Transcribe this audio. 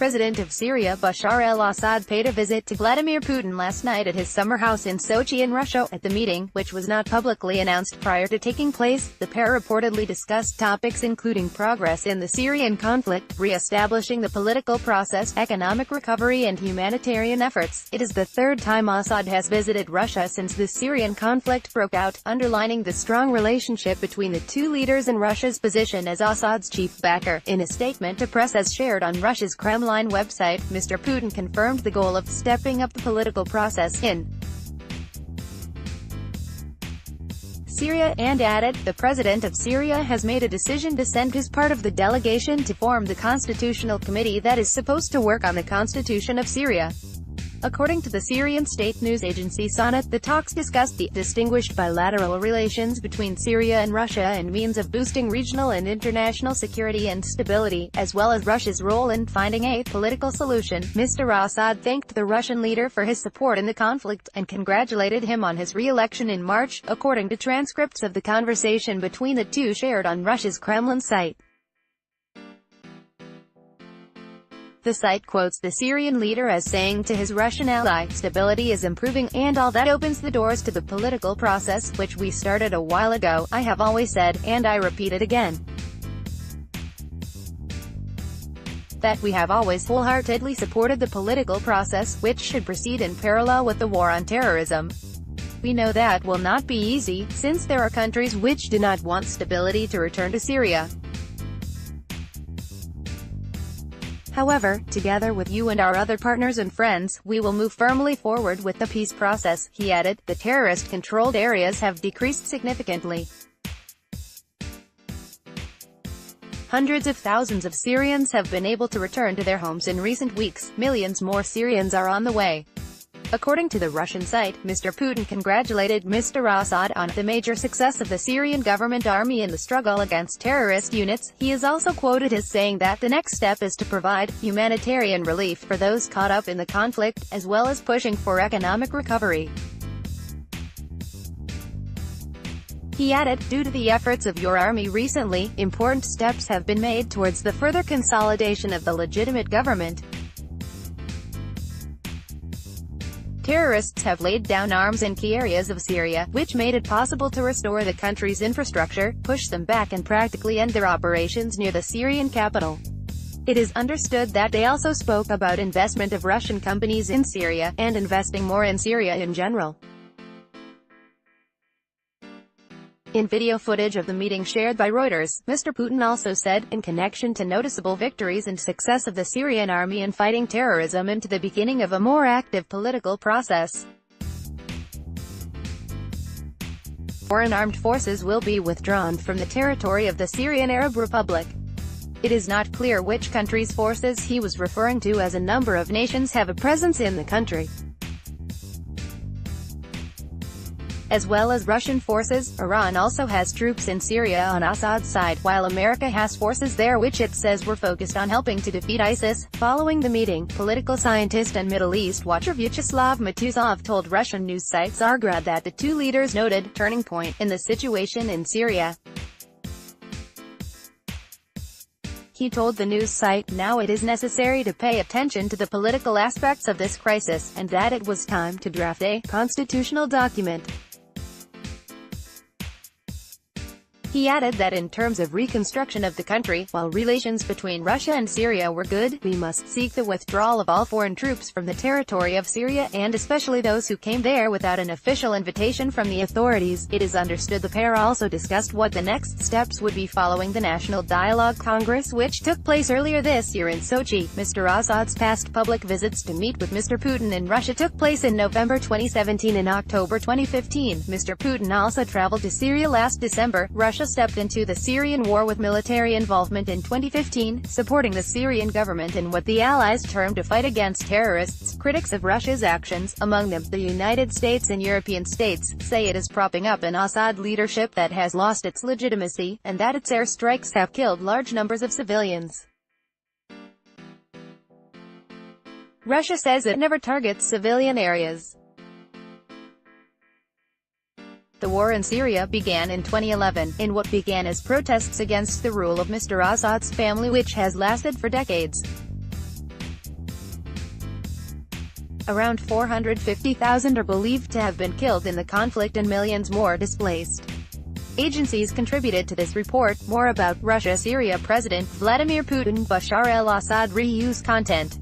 President of Syria Bashar al-Assad paid a visit to Vladimir Putin last night at his summer house in Sochi in Russia. At the meeting, which was not publicly announced prior to taking place, the pair reportedly discussed topics including progress in the Syrian conflict, re-establishing the political process, economic recovery and humanitarian efforts. It is the third time Assad has visited Russia since the Syrian conflict broke out, underlining the strong relationship between the two leaders and Russia's position as Assad's chief backer. In a statement to press as shared on Russia's Kremlin website, Mr. Putin confirmed the goal of stepping up the political process in Syria, and added, "The president of Syria has made a decision to send his part of the delegation to form the constitutional committee that is supposed to work on the constitution of Syria." According to the Syrian state news agency SANA, the talks discussed the distinguished bilateral relations between Syria and Russia and means of boosting regional and international security and stability, as well as Russia's role in finding a political solution. Mr. Assad thanked the Russian leader for his support in the conflict, and congratulated him on his re-election in March, according to transcripts of the conversation between the two shared on Russia's Kremlin site. The site quotes the Syrian leader as saying to his Russian ally, "Stability is improving, and all that opens the doors to the political process, which we started a while ago. I have always said, and I repeat it again, that we have always wholeheartedly supported the political process, which should proceed in parallel with the war on terrorism. We know that will not be easy, since there are countries which do not want stability to return to Syria. However, together with you and our other partners and friends, we will move firmly forward with the peace process." He added, "The terrorist-controlled areas have decreased significantly. Hundreds of thousands of Syrians have been able to return to their homes in recent weeks. Millions more Syrians are on the way." According to the Russian site, Mr. Putin congratulated Mr. Assad on the major success of the Syrian government army in the struggle against terrorist units. He is also quoted as saying that the next step is to provide humanitarian relief for those caught up in the conflict, as well as pushing for economic recovery. He added, "Due to the efforts of your army recently, important steps have been made towards the further consolidation of the legitimate government. Terrorists have laid down arms in key areas of Syria, which made it possible to restore the country's infrastructure, push them back and practically end their operations near the Syrian capital." It is understood that they also spoke about investment of Russian companies in Syria, and investing more in Syria in general. In video footage of the meeting shared by Reuters, Mr. Putin also said, in connection to noticeable victories and success of the Syrian army in fighting terrorism and to the beginning of a more active political process, foreign armed forces will be withdrawn from the territory of the Syrian Arab Republic. It is not clear which country's forces he was referring to, as a number of nations have a presence in the country, as well as Russian forces. Iran also has troops in Syria on Assad's side, while America has forces there which it says were focused on helping to defeat ISIS. Following the meeting, political scientist and Middle East watcher Vyacheslav Matuzov told Russian news site Zargrad that the two leaders noted turning point in the situation in Syria. He told the news site, "Now it is necessary to pay attention to the political aspects of this crisis, and that it was time to draft a constitutional document." He added that in terms of reconstruction of the country, while relations between Russia and Syria were good, we must seek the withdrawal of all foreign troops from the territory of Syria, and especially those who came there without an official invitation from the authorities. It is understood the pair also discussed what the next steps would be following the National Dialogue Congress, which took place earlier this year in Sochi. Mr. Assad's past public visits to meet with Mr. Putin in Russia took place in November 2017 and October 2015. Mr. Putin also traveled to Syria last December. Russia stepped into the Syrian war with military involvement in 2015, supporting the Syrian government in what the Allies termed a fight against terrorists. Critics of Russia's actions, among them the United States and European states, say it is propping up an Assad leadership that has lost its legitimacy, and that its airstrikes have killed large numbers of civilians. Russia says it never targets civilian areas. The war in Syria began in 2011, in what began as protests against the rule of Mr. Assad's family, which has lasted for decades. Around 450,000 are believed to have been killed in the conflict and millions more displaced. Agencies contributed to this report. More about Russia. Syria President Vladimir Putin, Bashar al-Assad reuse content.